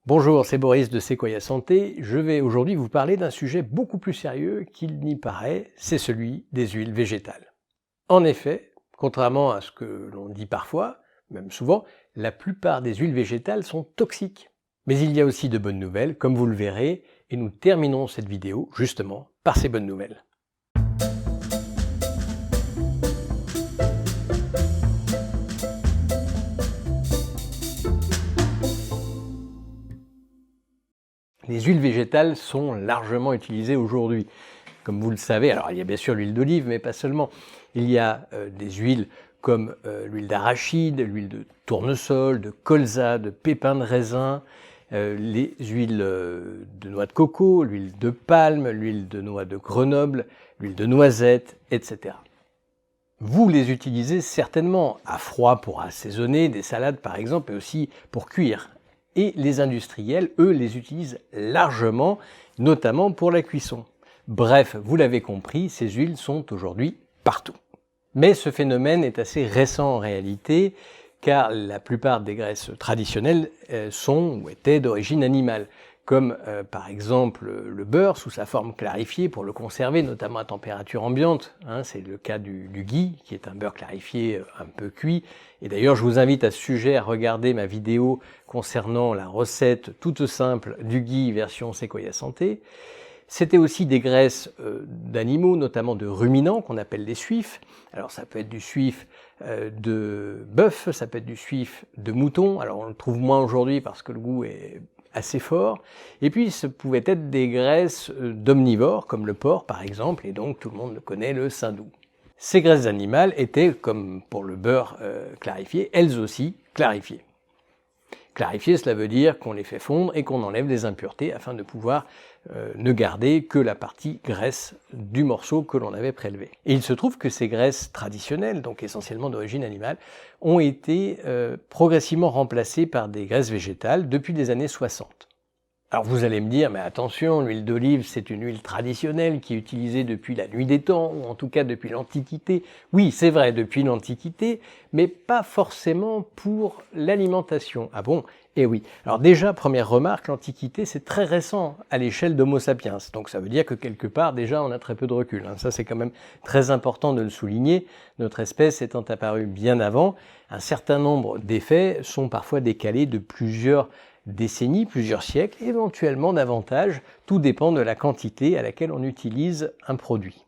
Bonjour, c'est Boris de Sequoia Santé. Je vais aujourd'hui vous parler d'un sujet beaucoup plus sérieux qu'il n'y paraît, c'est celui des huiles végétales. En effet, contrairement à ce que l'on dit parfois, même souvent, la plupart des huiles végétales sont toxiques. Mais il y a aussi de bonnes nouvelles, comme vous le verrez, et nous terminons cette vidéo justement par ces bonnes nouvelles. Les huiles végétales sont largement utilisées aujourd'hui. Comme vous le savez, alors il y a bien sûr l'huile d'olive, mais pas seulement. Il y a des huiles comme l'huile d'arachide, l'huile de tournesol, de colza, de pépins de raisin, les huiles de noix de coco, l'huile de palme, l'huile de noix de Grenoble, l'huile de noisette, etc. Vous les utilisez certainement à froid pour assaisonner des salades par exemple, et aussi pour cuire. Et les industriels, eux, les utilisent largement, notamment pour la cuisson. Bref, vous l'avez compris, ces huiles sont aujourd'hui partout. Mais ce phénomène est assez récent en réalité, car la plupart des graisses traditionnelles sont ou étaient d'origine animale, comme par exemple le beurre sous sa forme clarifiée pour le conserver, notamment à température ambiante. C'est le cas du ghee, qui est un beurre clarifié un peu cuit. Et d'ailleurs, je vous invite à ce sujet à regarder ma vidéo concernant la recette toute simple du ghee version Sequoia Santé. C'était aussi des graisses d'animaux, notamment de ruminants, qu'on appelle des suifs. Alors ça peut être du suif de bœuf, ça peut être du suif de mouton. Alors on le trouve moins aujourd'hui parce que le goût est assez fort. Et puis ce pouvait être des graisses d'omnivores, comme le porc par exemple, et donc tout le monde le connaît, le saindoux. Ces graisses animales étaient, comme pour le beurre clarifié, elles aussi clarifiées. Clarifier, cela veut dire qu'on les fait fondre et qu'on enlève les impuretés afin de pouvoir ne garder que la partie graisse du morceau que l'on avait prélevé. Et il se trouve que ces graisses traditionnelles, donc essentiellement d'origine animale, ont été progressivement remplacées par des graisses végétales depuis les années 60. Alors vous allez me dire, mais attention, l'huile d'olive c'est une huile traditionnelle qui est utilisée depuis la nuit des temps, ou en tout cas depuis l'Antiquité. Oui, c'est vrai, depuis l'Antiquité, mais pas forcément pour l'alimentation. Ah bon? Eh oui. Alors déjà, première remarque, l'Antiquité c'est très récent à l'échelle d'Homo sapiens. Donc ça veut dire que quelque part déjà on a très peu de recul. Ça c'est quand même très important de le souligner. Notre espèce étant apparue bien avant, un certain nombre d'effets sont parfois décalés de plusieurs décennies, plusieurs siècles, éventuellement davantage, tout dépend de la quantité à laquelle on utilise un produit.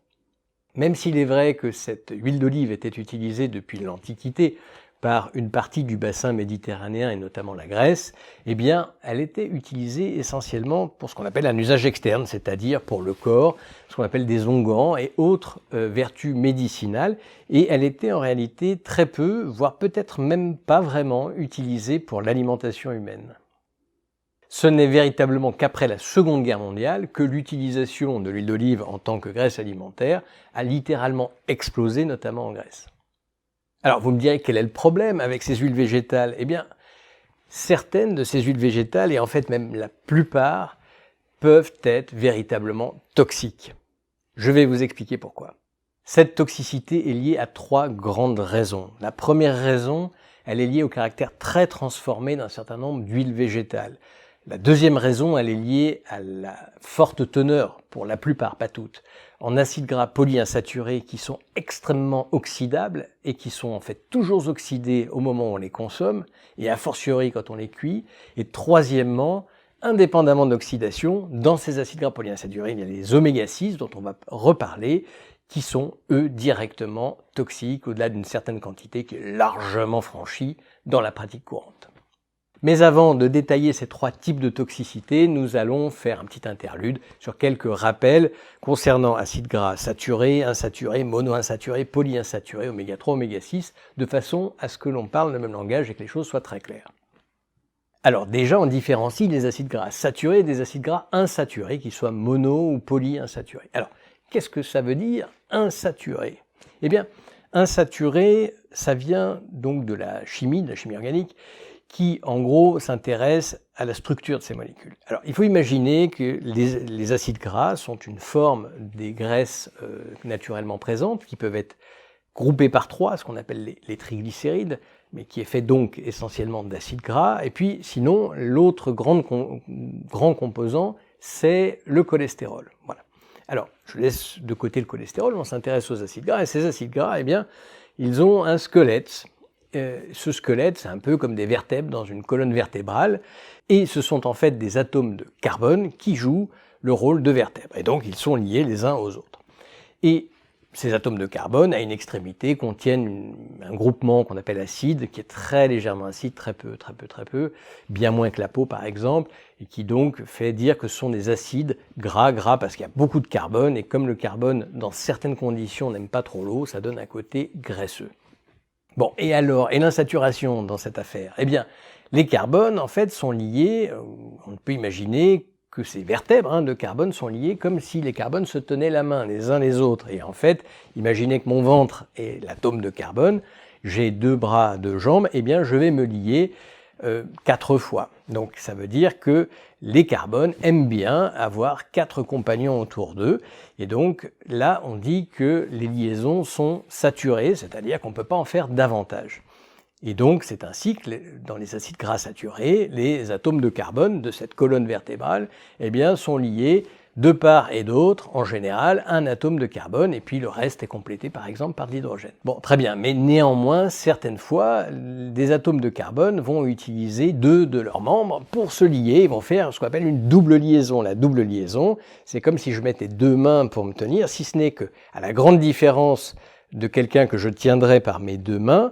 Même s'il est vrai que cette huile d'olive était utilisée depuis l'Antiquité par une partie du bassin méditerranéen et notamment la Grèce, eh bien, elle était utilisée essentiellement pour ce qu'on appelle un usage externe, c'est-à-dire pour le corps, ce qu'on appelle des onguents et autres vertus médicinales, et elle était en réalité très peu, voire peut-être même pas vraiment utilisée pour l'alimentation humaine. Ce n'est véritablement qu'après la Seconde Guerre mondiale que l'utilisation de l'huile d'olive en tant que graisse alimentaire a littéralement explosé, notamment en Grèce. Alors vous me direz quel est le problème avec ces huiles végétales? Eh bien, certaines de ces huiles végétales, et en fait même la plupart, peuvent être véritablement toxiques. Je vais vous expliquer pourquoi. Cette toxicité est liée à trois grandes raisons. La première raison, elle est liée au caractère très transformé d'un certain nombre d'huiles végétales. La deuxième raison, elle est liée à la forte teneur, pour la plupart, pas toutes, en acides gras polyinsaturés qui sont extrêmement oxydables et qui sont en fait toujours oxydés au moment où on les consomme, et a fortiori quand on les cuit. Et troisièmement, indépendamment de l'oxydation, dans ces acides gras polyinsaturés, il y a les oméga 6 dont on va reparler, qui sont, eux, directement toxiques au-delà d'une certaine quantité qui est largement franchie dans la pratique courante. Mais avant de détailler ces trois types de toxicité, nous allons faire un petit interlude sur quelques rappels concernant acides gras saturés, insaturés, monoinsaturés, polyinsaturés, oméga 3, oméga 6, de façon à ce que l'on parle le même langage et que les choses soient très claires. Alors déjà, on différencie les acides gras saturés des acides gras insaturés, qu'ils soient mono ou polyinsaturés. Alors, qu'est-ce que ça veut dire insaturé? Eh bien, insaturé, ça vient donc de la chimie organique, qui en gros s'intéresse à la structure de ces molécules. Alors il faut imaginer que les acides gras sont une forme des graisses naturellement présentes, qui peuvent être groupées par trois, ce qu'on appelle les triglycérides, mais qui est fait donc essentiellement d'acides gras. Et puis sinon, l'autre grand composant, c'est le cholestérol. Voilà. Alors, je laisse de côté le cholestérol, on s'intéresse aux acides gras, et ces acides gras, eh bien, ils ont un squelette. Ce squelette, c'est un peu comme des vertèbres dans une colonne vertébrale, et ce sont en fait des atomes de carbone qui jouent le rôle de vertèbres, et donc ils sont liés les uns aux autres. Et ces atomes de carbone, à une extrémité, contiennent un groupement qu'on appelle acide, qui est très légèrement acide, très peu, bien moins que la peau par exemple, et qui donc fait dire que ce sont des acides gras parce qu'il y a beaucoup de carbone, et comme le carbone, dans certaines conditions, n'aime pas trop l'eau, ça donne un côté graisseux. Bon, et alors, et l'insaturation dans cette affaire? Eh bien, les carbones, en fait, sont liés, on peut imaginer que ces vertèbres de carbone sont liées comme si les carbones se tenaient la main les uns les autres. Et en fait, imaginez que mon ventre est l'atome de carbone, j'ai 2 bras, 2 jambes, eh bien je vais me lier 4 fois. Donc ça veut dire que les carbones aiment bien avoir 4 compagnons autour d'eux. Et donc là, on dit que les liaisons sont saturées, c'est-à-dire qu'on ne peut pas en faire davantage. Et donc, c'est ainsi que dans les acides gras saturés, les atomes de carbone de cette colonne vertébrale eh bien, sont liés de part et d'autre, en général, un atome de carbone, et puis le reste est complété par exemple par de l'hydrogène. Bon, très bien, mais néanmoins, certaines fois, des atomes de carbone vont utiliser 2 de leurs membres pour se lier, ils vont faire ce qu'on appelle une double liaison. La double liaison, c'est comme si je mettais 2 mains pour me tenir, si ce n'est que, à la grande différence de quelqu'un que je tiendrais par mes 2 mains,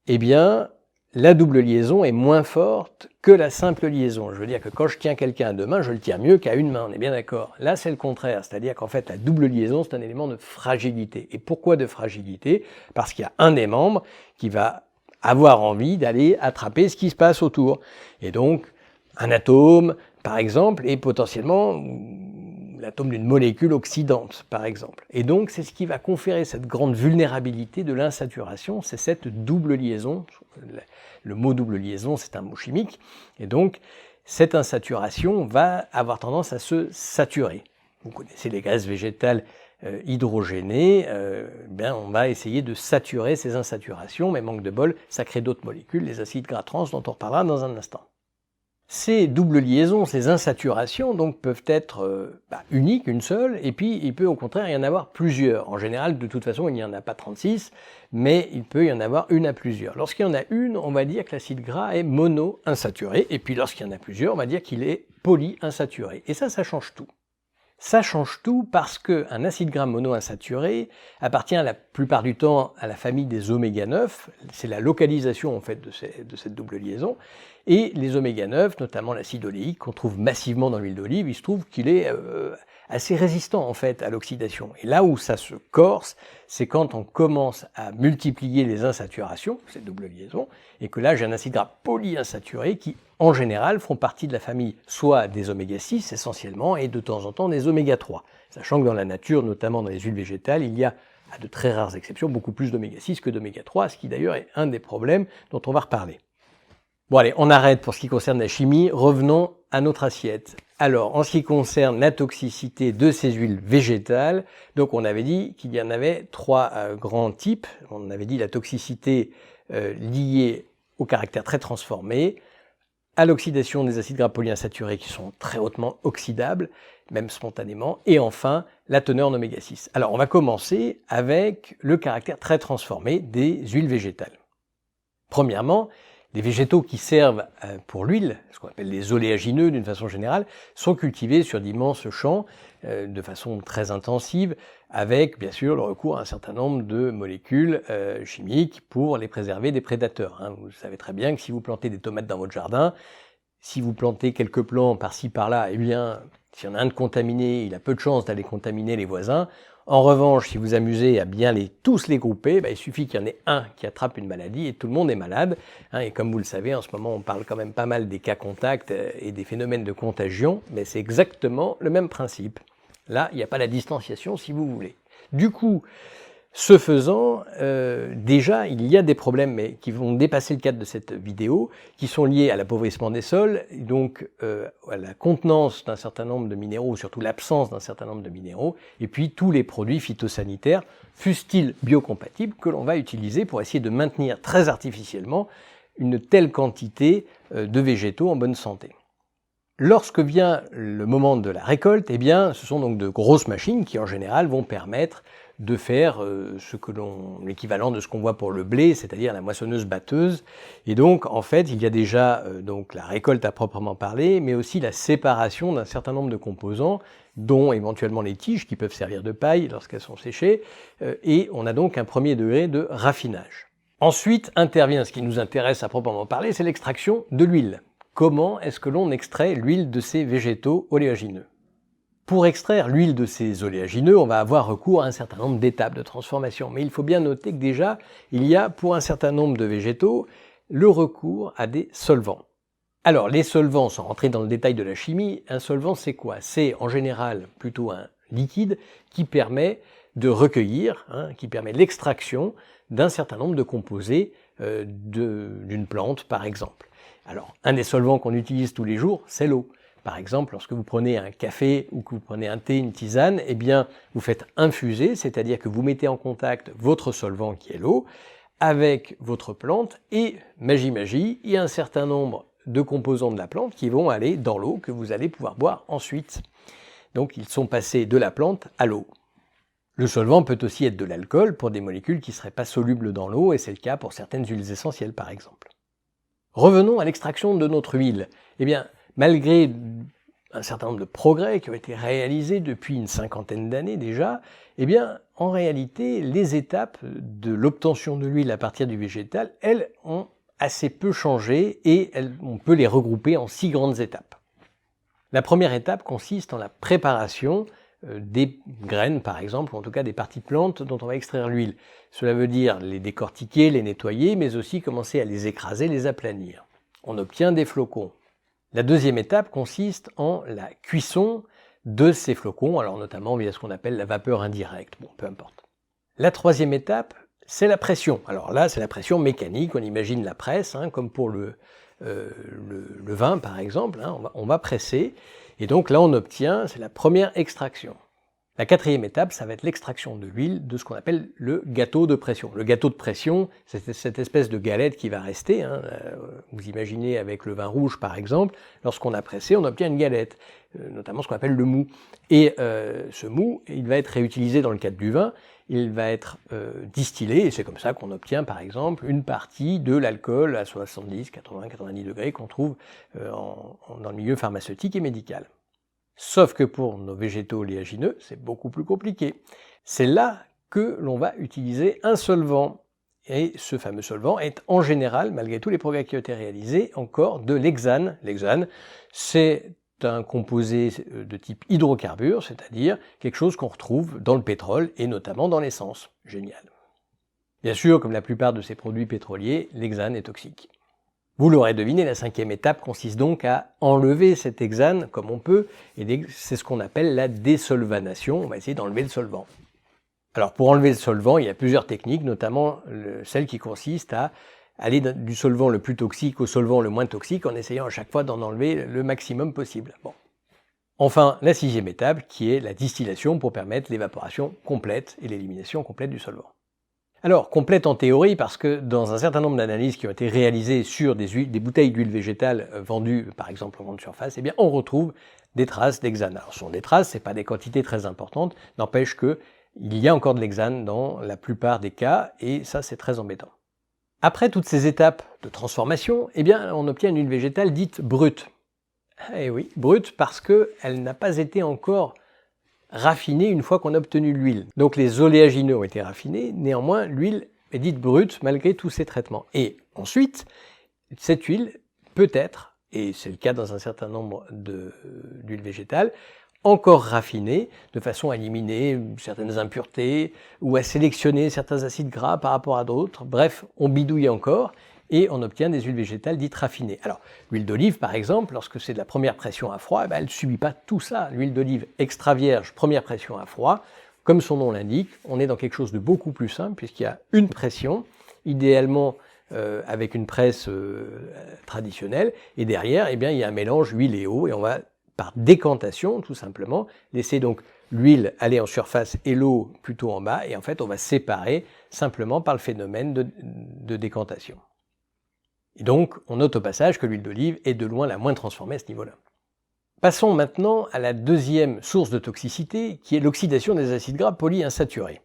eh bien, la double liaison est moins forte que la simple liaison. Je veux dire que quand je tiens quelqu'un à 2 mains, je le tiens mieux qu'à une main, on est bien d'accord. Là, c'est le contraire, c'est-à-dire qu'en fait, la double liaison, c'est un élément de fragilité. Et pourquoi de fragilité? Parce qu'il y a un des membres qui va avoir envie d'aller attraper ce qui se passe autour. Et donc, un atome, par exemple, est potentiellement l'atome d'une molécule oxydante, par exemple. Et donc, c'est ce qui va conférer cette grande vulnérabilité de l'insaturation, c'est cette double liaison. Le mot double liaison, c'est un mot chimique. Et donc, cette insaturation va avoir tendance à se saturer. Vous connaissez les gaz végétales hydrogénées, bien, on va essayer de saturer ces insaturations, mais manque de bol, ça crée d'autres molécules, les acides gras trans, dont on reparlera dans un instant. Ces doubles liaisons, ces insaturations, donc, peuvent être uniques, une seule, et puis il peut au contraire y en avoir plusieurs. En général, de toute façon, il n'y en a pas 36, mais il peut y en avoir une à plusieurs. Lorsqu'il y en a une, on va dire que l'acide gras est monoinsaturé, et puis lorsqu'il y en a plusieurs, on va dire qu'il est polyinsaturé. Et ça change tout. Ça change tout parce qu'un acide gras monoinsaturé appartient la plupart du temps à la famille des oméga 9, c'est la localisation en fait de cette double liaison, et les oméga 9, notamment l'acide oléique qu'on trouve massivement dans l'huile d'olive, il se trouve qu'il est assez résistant en fait à l'oxydation. Et là où ça se corse, c'est quand on commence à multiplier les insaturations, cette double liaison, et que là j'ai un acide gras polyinsaturé qui en général font partie de la famille soit des oméga 6 essentiellement et de temps en temps des oméga 3. Sachant que dans la nature, notamment dans les huiles végétales, il y a, à de très rares exceptions, beaucoup plus d'oméga 6 que d'oméga 3, ce qui d'ailleurs est un des problèmes dont on va reparler. Bon allez, on arrête pour ce qui concerne la chimie, revenons à notre assiette. Alors, en ce qui concerne la toxicité de ces huiles végétales, donc on avait dit qu'il y en avait 3 grands types. On avait dit la toxicité liée au caractère très transformé, à l'oxydation des acides gras polyinsaturés qui sont très hautement oxydables, même spontanément, et enfin la teneur en oméga 6. Alors on va commencer avec le caractère très transformé des huiles végétales. Premièrement, les végétaux qui servent pour l'huile, ce qu'on appelle les oléagineux d'une façon générale, sont cultivés sur d'immenses champs de façon très intensive, avec bien sûr le recours à un certain nombre de molécules chimiques pour les préserver des prédateurs. Vous savez très bien que si vous plantez des tomates dans votre jardin, si vous plantez quelques plants par-ci par-là, eh bien, s'il y en a un de contaminé, il a peu de chances d'aller contaminer les voisins. En revanche, si vous amusez à bien tous les grouper, il suffit qu'il y en ait un qui attrape une maladie et tout le monde est malade. Et comme vous le savez, en ce moment, on parle quand même pas mal des cas contacts et des phénomènes de contagion, mais c'est exactement le même principe. Là, il n'y a pas la distanciation si vous voulez. Du coup, Ce faisant, déjà, il y a des problèmes mais qui vont dépasser le cadre de cette vidéo, qui sont liés à l'appauvrissement des sols, et donc à la contenance d'un certain nombre de minéraux, ou surtout l'absence d'un certain nombre de minéraux, et puis tous les produits phytosanitaires, fussent-ils biocompatibles, que l'on va utiliser pour essayer de maintenir très artificiellement une telle quantité de végétaux en bonne santé. Lorsque vient le moment de la récolte, eh bien, ce sont donc de grosses machines qui, en général, vont permettre de faire l'équivalent de ce qu'on voit pour le blé, c'est-à-dire la moissonneuse-batteuse. Et donc, en fait, il y a déjà donc la récolte à proprement parler, mais aussi la séparation d'un certain nombre de composants, dont éventuellement les tiges qui peuvent servir de paille lorsqu'elles sont séchées, et on a donc un premier degré de raffinage. Ensuite intervient ce qui nous intéresse à proprement parler, c'est l'extraction de l'huile. Comment est-ce que l'on extrait l'huile de ces végétaux oléagineux? Pour extraire l'huile de ces oléagineux, on va avoir recours à un certain nombre d'étapes de transformation. Mais il faut bien noter que déjà, il y a pour un certain nombre de végétaux le recours à des solvants. Alors, les solvants, sans rentrer dans le détail de la chimie, un solvant c'est quoi? C'est en général plutôt un liquide qui permet de recueillir, qui permet l'extraction d'un certain nombre de composés d'une plante par exemple. Alors, un des solvants qu'on utilise tous les jours, c'est l'eau. Par exemple, lorsque vous prenez un café ou que vous prenez un thé, une tisane, eh bien, vous faites infuser, c'est-à-dire que vous mettez en contact votre solvant qui est l'eau avec votre plante et, magie, il y a un certain nombre de composants de la plante qui vont aller dans l'eau que vous allez pouvoir boire ensuite. Donc, ils sont passés de la plante à l'eau. Le solvant peut aussi être de l'alcool pour des molécules qui ne seraient pas solubles dans l'eau et c'est le cas pour certaines huiles essentielles par exemple. Revenons à l'extraction de notre huile. Eh bien, malgré un certain nombre de progrès qui ont été réalisés depuis une cinquantaine d'années déjà, eh bien, en réalité, les étapes de l'obtention de l'huile à partir du végétal, elles ont assez peu changé et on peut les regrouper en 6 grandes étapes. La première étape consiste en la préparation des graines, par exemple, ou en tout cas des parties de plantes dont on va extraire l'huile. Cela veut dire les décortiquer, les nettoyer, mais aussi commencer à les écraser, les aplanir. On obtient des flocons. La deuxième étape consiste en la cuisson de ces flocons, alors notamment via ce qu'on appelle la vapeur indirecte, bon, peu importe. La troisième étape, c'est la pression. Alors là, c'est la pression mécanique, on imagine la presse, comme pour le vin par exemple, on va presser, et donc là on obtient, c'est la première extraction. La quatrième étape, ça va être l'extraction de l'huile de ce qu'on appelle le gâteau de pression. Le gâteau de pression, c'est cette espèce de galette qui va rester. Vous imaginez avec le vin rouge par exemple, lorsqu'on a pressé, on obtient une galette, notamment ce qu'on appelle le mou. Et ce mou, il va être réutilisé dans le cadre du vin, il va être distillé, et c'est comme ça qu'on obtient par exemple une partie de l'alcool à 70, 80, 90 degrés qu'on trouve dans le milieu pharmaceutique et médical. Sauf que pour nos végétaux oléagineux, c'est beaucoup plus compliqué. C'est là que l'on va utiliser un solvant. Et ce fameux solvant est en général, malgré tous les progrès qui ont été réalisés, encore de l'hexane. L'hexane, c'est un composé de type hydrocarbure, c'est-à-dire quelque chose qu'on retrouve dans le pétrole et notamment dans l'essence. Génial. Bien sûr, comme la plupart de ces produits pétroliers, l'hexane est toxique. Vous l'aurez deviné, la cinquième étape consiste donc à enlever cet hexane comme on peut, et c'est ce qu'on appelle la désolvanation, on va essayer d'enlever le solvant. Alors pour enlever le solvant, il y a plusieurs techniques, notamment celle qui consiste à aller du solvant le plus toxique au solvant le moins toxique, en essayant à chaque fois d'en enlever le maximum possible. Bon. Enfin, la sixième étape, qui est la distillation pour permettre l'évaporation complète et l'élimination complète du solvant. Alors, complète en théorie, parce que dans un certain nombre d'analyses qui ont été réalisées sur des bouteilles d'huile végétale vendues, par exemple en grande surface, eh bien, on retrouve des traces d'hexane. Alors, ce sont des traces, ce n'est pas des quantités très importantes, n'empêche qu'il y a encore de l'hexane dans la plupart des cas, et ça, c'est très embêtant. Après toutes ces étapes de transformation, eh bien, on obtient une huile végétale dite brute. Eh oui, brute parce qu'elle n'a pas été encore raffinée une fois qu'on a obtenu l'huile. Donc les oléagineux ont été raffinés, néanmoins l'huile est dite brute malgré tous ces traitements. Et ensuite, cette huile peut être, et c'est le cas dans un certain nombre d'huiles végétales, encore raffinée de façon à éliminer certaines impuretés ou à sélectionner certains acides gras par rapport à d'autres. Bref, on bidouille encore et on obtient des huiles végétales dites raffinées. Alors, l'huile d'olive, par exemple, lorsque c'est de la première pression à froid, elle ne subit pas tout ça. L'huile d'olive extra vierge, première pression à froid, Comme son nom l'indique, on est dans quelque chose de beaucoup plus simple puisqu'il y a une pression, idéalement avec une presse traditionnelle, et derrière, eh bien, il y a un mélange huile et eau, et on va, par décantation, tout simplement, laisser donc l'huile aller en surface et l'eau plutôt en bas, et en fait, on va séparer simplement par le phénomène de décantation. Et donc, on note au passage que l'huile d'olive est de loin la moins transformée à ce niveau-là. Passons maintenant à la deuxième source de toxicité, qui est l'oxydation des acides gras polyinsaturés.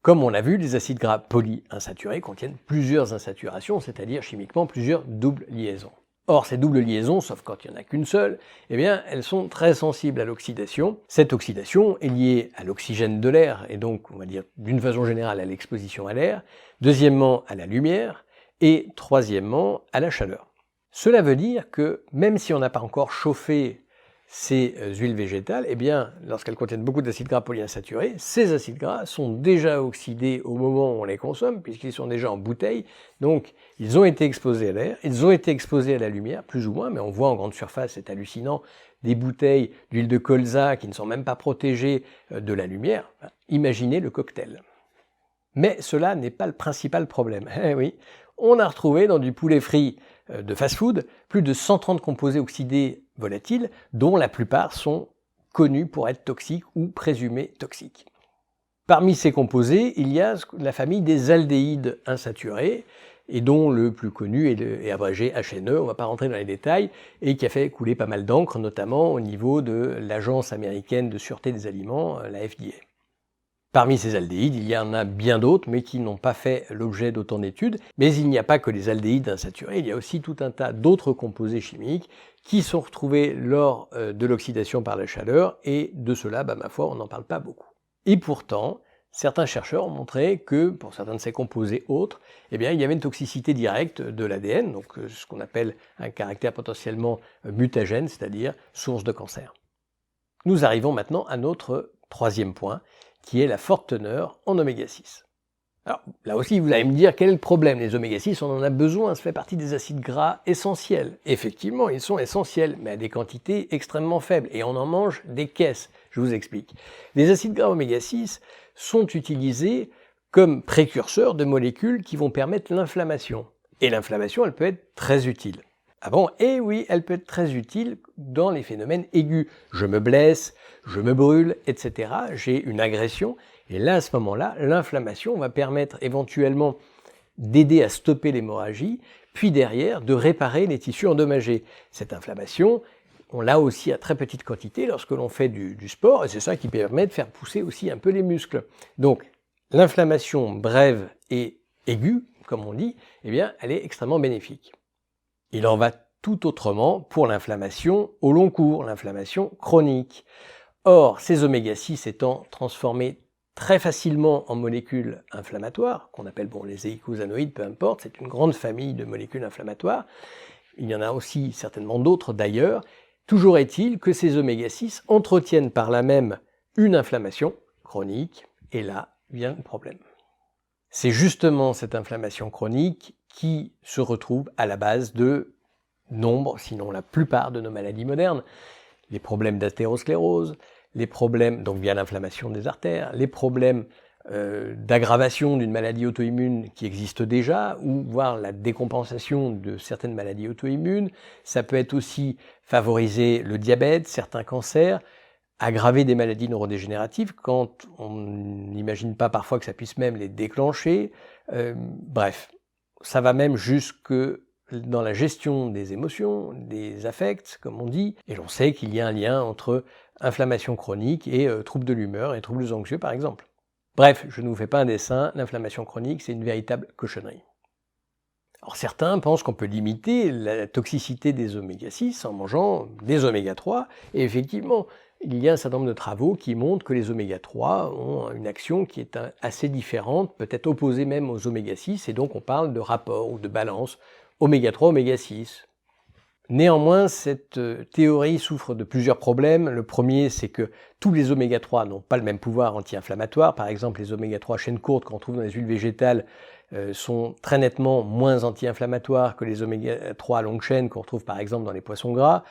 Comme on l'a vu, les acides gras polyinsaturés contiennent plusieurs insaturations, c'est-à-dire chimiquement plusieurs doubles liaisons. Or, ces doubles liaisons, sauf quand il n'y en a qu'une seule, eh bien, elles sont très sensibles à l'oxydation. Cette oxydation est liée à l'oxygène de l'air, et donc, on va dire, d'une façon générale, à l'exposition à l'air, deuxièmement, à la lumière, et troisièmement, à la chaleur. Cela veut dire que, même si on n'a pas encore chauffé ces huiles végétales, eh bien, lorsqu'elles contiennent beaucoup d'acides gras polyinsaturés, ces acides gras sont déjà oxydés au moment où on les consomme, puisqu'ils sont déjà en bouteille. Donc, ils ont été exposés à l'air, ils ont été exposés à la lumière, plus ou moins, mais on voit en grande surface, c'est hallucinant, des bouteilles d'huile de colza qui ne sont même pas protégées de la lumière. Imaginez le cocktail. Mais cela n'est pas le principal problème. Eh oui, on a retrouvé dans du poulet frit de fast-food plus de 130 composés oxydés volatiles, dont la plupart sont connus pour être toxiques ou présumés toxiques. Parmi ces composés, il y a la famille des aldéhydes insaturés, et dont le plus connu est abrégé HNE, on ne va pas rentrer dans les détails, et qui a fait couler pas mal d'encre, notamment au niveau de l'Agence américaine de sûreté des aliments, la FDA. Parmi ces aldéhydes, il y en a bien d'autres, mais qui n'ont pas fait l'objet d'autant d'études. Mais il n'y a pas que les aldéhydes insaturés, il y a aussi tout un tas d'autres composés chimiques qui sont retrouvés lors de l'oxydation par la chaleur, et de cela, ma foi, on n'en parle pas beaucoup. Et pourtant, certains chercheurs ont montré que, pour certains de ces composés autres, eh bien, il y avait une toxicité directe de l'ADN, donc ce qu'on appelle un caractère potentiellement mutagène, c'est-à-dire source de cancer. Nous arrivons maintenant à notre troisième point, qui est la forte teneur en oméga 6. Alors là aussi, vous allez me dire quel est le problème. Les oméga 6, on en a besoin, ça fait partie des acides gras essentiels. Effectivement, ils sont essentiels, mais à des quantités extrêmement faibles, et on en mange des caisses. Je vous explique. Les acides gras oméga 6 sont utilisés comme précurseurs de molécules qui vont permettre l'inflammation. Et l'inflammation, elle peut être très utile. Ah bon? Eh oui, elle peut être très utile dans les phénomènes aigus. Je me blesse, je me brûle, etc. J'ai une agression. Et là, à ce moment-là, l'inflammation va permettre éventuellement d'aider à stopper l'hémorragie, puis derrière, de réparer les tissus endommagés. Cette inflammation, on l'a aussi à très petite quantité lorsque l'on fait du sport, et c'est ça qui permet de faire pousser aussi un peu les muscles. Donc, l'inflammation brève et aiguë, comme on dit, eh bien, elle est extrêmement bénéfique. Il en va tout autrement pour l'inflammation au long cours, l'inflammation chronique. Or, ces oméga 6 étant transformés très facilement en molécules inflammatoires, qu'on appelle les eicosanoïdes, peu importe, c'est une grande famille de molécules inflammatoires, il y en a aussi certainement d'autres d'ailleurs, toujours est-il que ces oméga 6 entretiennent par là même une inflammation chronique, et là vient le problème. C'est justement cette inflammation chronique qui se retrouve à la base de nombre, sinon la plupart de nos maladies modernes. Les problèmes d'athérosclérose, les problèmes, donc via l'inflammation des artères, les problèmes d'aggravation d'une maladie auto-immune qui existe déjà, ou voire la décompensation de certaines maladies auto-immunes. Ça peut être aussi favoriser le diabète, certains cancers, aggraver des maladies neurodégénératives quand on n'imagine pas parfois que ça puisse même les déclencher. Bref, ça va même jusque dans la gestion des émotions, des affects, comme on dit, et l'on sait qu'il y a un lien entre inflammation chronique et troubles de l'humeur et troubles anxieux par exemple. Bref, je ne vous fais pas un dessin, l'inflammation chronique c'est une véritable cochonnerie. Alors certains pensent qu'on peut limiter la toxicité des oméga 6 en mangeant des oméga 3, et effectivement, il y a un certain nombre de travaux qui montrent que les oméga 3 ont une action qui est assez différente, peut-être opposée même aux oméga 6, et donc on parle de rapport ou de balance oméga 3, oméga 6. Néanmoins, cette théorie souffre de plusieurs problèmes. Le premier, c'est que tous les oméga 3 n'ont pas le même pouvoir anti-inflammatoire. Par exemple, les oméga 3 chaîne courte qu'on trouve dans les huiles végétales sont très nettement moins anti-inflammatoires que les oméga 3 longue chaîne qu'on retrouve par exemple dans les poissons gras.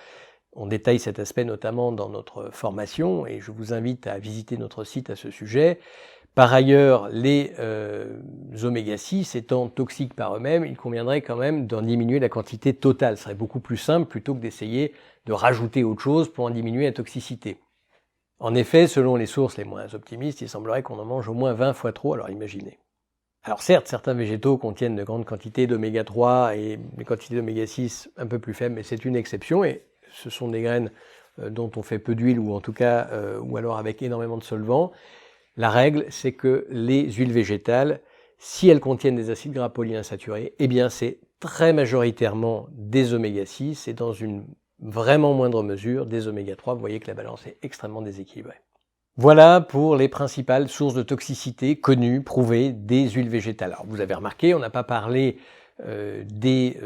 On détaille cet aspect notamment dans notre formation et je vous invite à visiter notre site à ce sujet. Par ailleurs, les oméga 6 étant toxiques par eux-mêmes, il conviendrait quand même d'en diminuer la quantité totale. Ce serait beaucoup plus simple plutôt que d'essayer de rajouter autre chose pour en diminuer la toxicité. En effet, selon les sources les moins optimistes, il semblerait qu'on en mange au moins 20 fois trop, alors imaginez. Alors certes, certains végétaux contiennent de grandes quantités d'oméga 3 et des quantités d'oméga 6 un peu plus faibles, mais c'est une exception et ce sont des graines dont on fait peu d'huile ou en tout cas, ou alors avec énormément de solvants. La règle, c'est que les huiles végétales, si elles contiennent des acides gras polyinsaturés, eh bien c'est très majoritairement des oméga 6 et dans une vraiment moindre mesure des oméga 3. Vous voyez que la balance est extrêmement déséquilibrée. Voilà pour les principales sources de toxicité connues, prouvées des huiles végétales. Alors vous avez remarqué, on n'a pas parlé des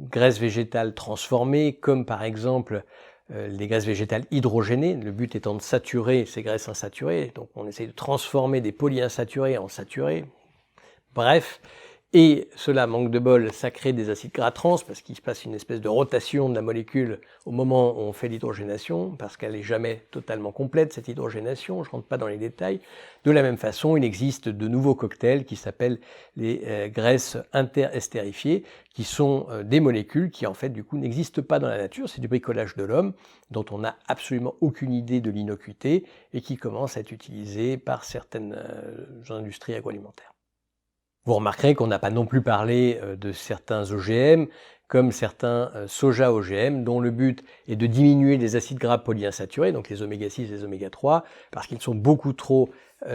graisses végétales transformées, comme par exemple les graisses végétales hydrogénées, le but étant de saturer ces graisses insaturées, donc on essaie de transformer des polyinsaturés en saturés, bref, et cela, manque de bol, ça crée des acides gras trans, parce qu'il se passe une espèce de rotation de la molécule au moment où on fait l'hydrogénation, parce qu'elle n'est jamais totalement complète, cette hydrogénation, je ne rentre pas dans les détails. De la même façon, il existe de nouveaux cocktails qui s'appellent les graisses interestérifiées, qui sont des molécules qui, en fait, du coup, n'existent pas dans la nature, c'est du bricolage de l'homme, dont on n'a absolument aucune idée de l'innocuité, et qui commencent à être utilisées par certaines industries agroalimentaires. Vous remarquerez qu'on n'a pas non plus parlé de certains OGM, comme certains soja OGM, dont le but est de diminuer les acides gras polyinsaturés, donc les oméga 6 et les oméga 3, parce qu'ils sont beaucoup trop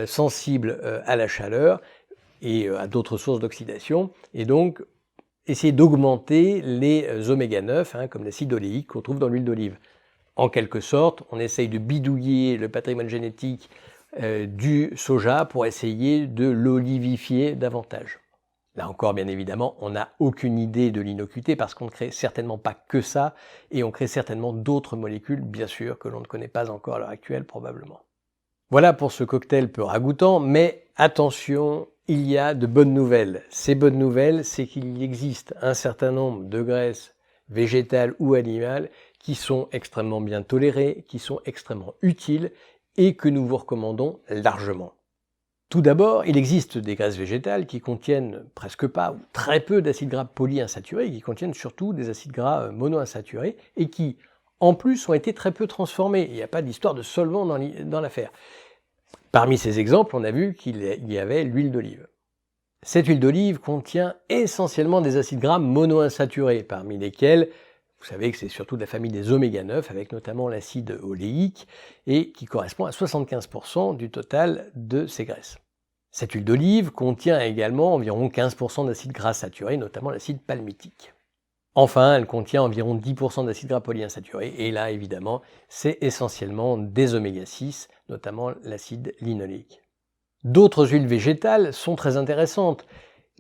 sensibles à la chaleur et à d'autres sources d'oxydation, et donc essayer d'augmenter les oméga 9, comme l'acide oléique qu'on trouve dans l'huile d'olive. En quelque sorte, on essaye de bidouiller le patrimoine génétique du soja pour essayer de l'olivifier davantage. Là encore, bien évidemment, on n'a aucune idée de l'innocuité parce qu'on ne crée certainement pas que ça et on crée certainement d'autres molécules, bien sûr, que l'on ne connaît pas encore à l'heure actuelle, probablement. Voilà pour ce cocktail peu ragoûtant, mais attention, il y a de bonnes nouvelles. Ces bonnes nouvelles, c'est qu'il existe un certain nombre de graisses végétales ou animales qui sont extrêmement bien tolérées, qui sont extrêmement utiles et que nous vous recommandons largement. Tout d'abord, il existe des graisses végétales qui contiennent presque pas ou très peu d'acides gras polyinsaturés, qui contiennent surtout des acides gras monoinsaturés et qui, en plus, ont été très peu transformés. Il n'y a pas d'histoire de solvant dans l'affaire. Parmi ces exemples, on a vu qu'il y avait l'huile d'olive. Cette huile d'olive contient essentiellement des acides gras monoinsaturés, parmi lesquels vous savez que c'est surtout de la famille des oméga 9, avec notamment l'acide oléique, et qui correspond à 75% du total de ces graisses. Cette huile d'olive contient également environ 15% d'acides gras saturés, notamment l'acide palmitique. Enfin, elle contient environ 10% d'acides gras polyinsaturés, et là, évidemment, c'est essentiellement des oméga 6, notamment l'acide linoléique. D'autres huiles végétales sont très intéressantes.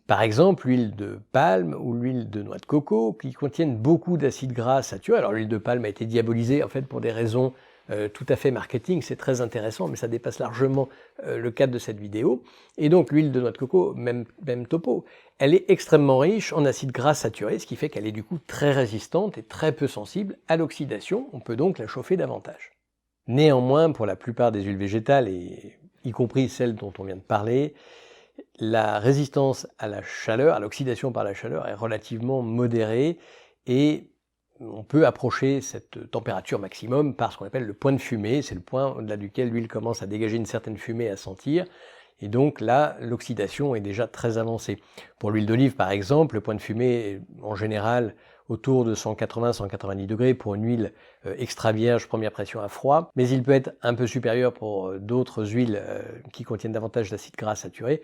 Par exemple, l'huile de palme ou l'huile de noix de coco qui contiennent beaucoup d'acides gras saturés. Alors l'huile de palme a été diabolisée en fait pour des raisons tout à fait marketing, c'est très intéressant, mais ça dépasse largement le cadre de cette vidéo. Et donc l'huile de noix de coco, même topo, elle est extrêmement riche en acides gras saturés, ce qui fait qu'elle est du coup très résistante et très peu sensible à l'oxydation. On peut donc la chauffer davantage. Néanmoins, pour la plupart des huiles végétales, et y compris celles dont on vient de parler, la résistance à la chaleur, à l'oxydation par la chaleur est relativement modérée et on peut approcher cette température maximum par ce qu'on appelle le point de fumée. C'est le point au-delà duquel l'huile commence à dégager une certaine fumée à sentir. Et donc là, l'oxydation est déjà très avancée. Pour l'huile d'olive, par exemple, le point de fumée est en général autour de 180-190 degrés pour une huile extra vierge, première pression à froid. Mais il peut être un peu supérieur pour d'autres huiles qui contiennent davantage d'acides gras saturés.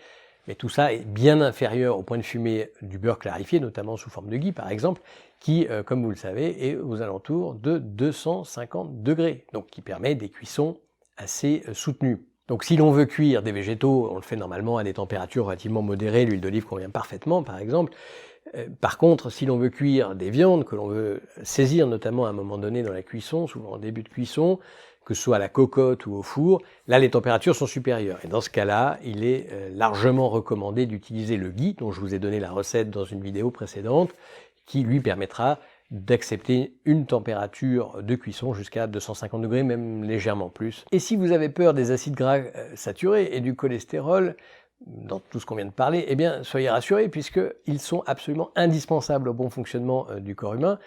Mais tout ça est bien inférieur au point de fumée du beurre clarifié, notamment sous forme de ghee par exemple, qui, comme vous le savez, est aux alentours de 250 degrés, donc qui permet des cuissons assez soutenues. Donc si l'on veut cuire des végétaux, on le fait normalement à des températures relativement modérées, l'huile d'olive convient parfaitement par exemple. Par contre, si l'on veut cuire des viandes, que l'on veut saisir notamment à un moment donné dans la cuisson, souvent en début de cuisson, que ce soit à la cocotte ou au four, là les températures sont supérieures. Et dans ce cas-là, il est largement recommandé d'utiliser le ghee, dont je vous ai donné la recette dans une vidéo précédente, qui lui permettra d'accepter une température de cuisson jusqu'à 250 degrés, même légèrement plus. Et si vous avez peur des acides gras saturés et du cholestérol, dans tout ce qu'on vient de parler, eh bien, soyez rassurés puisqu'ils sont absolument indispensables au bon fonctionnement du corps humain.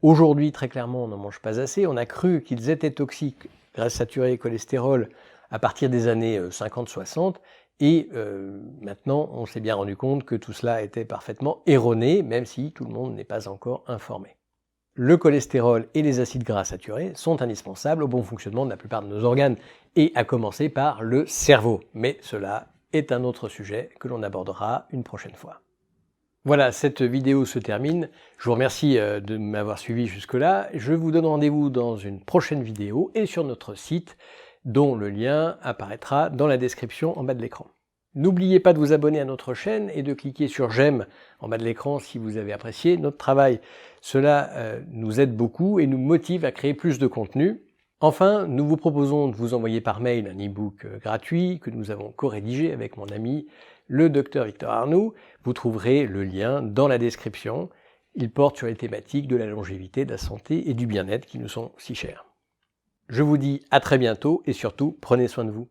Aujourd'hui, très clairement, on n'en mange pas assez. On a cru qu'ils étaient toxiques, graisses saturées et cholestérol, à partir des années 50-60. Et maintenant, on s'est bien rendu compte que tout cela était parfaitement erroné, même si tout le monde n'est pas encore informé. Le cholestérol et les acides gras saturés sont indispensables au bon fonctionnement de la plupart de nos organes, et à commencer par le cerveau. Mais cela est un autre sujet que l'on abordera une prochaine fois. Voilà, cette vidéo se termine. Je vous remercie de m'avoir suivi jusque-là. Je vous donne rendez-vous dans une prochaine vidéo et sur notre site, dont le lien apparaîtra dans la description en bas de l'écran. N'oubliez pas de vous abonner à notre chaîne et de cliquer sur j'aime en bas de l'écran si vous avez apprécié notre travail. Cela nous aide beaucoup et nous motive à créer plus de contenu. Enfin, nous vous proposons de vous envoyer par mail un e-book gratuit que nous avons co-rédigé avec mon ami le Dr Victor Arnoux. Vous trouverez le lien dans la description. Il porte sur les thématiques de la longévité, de la santé et du bien-être qui nous sont si chers. Je vous dis à très bientôt et surtout, prenez soin de vous.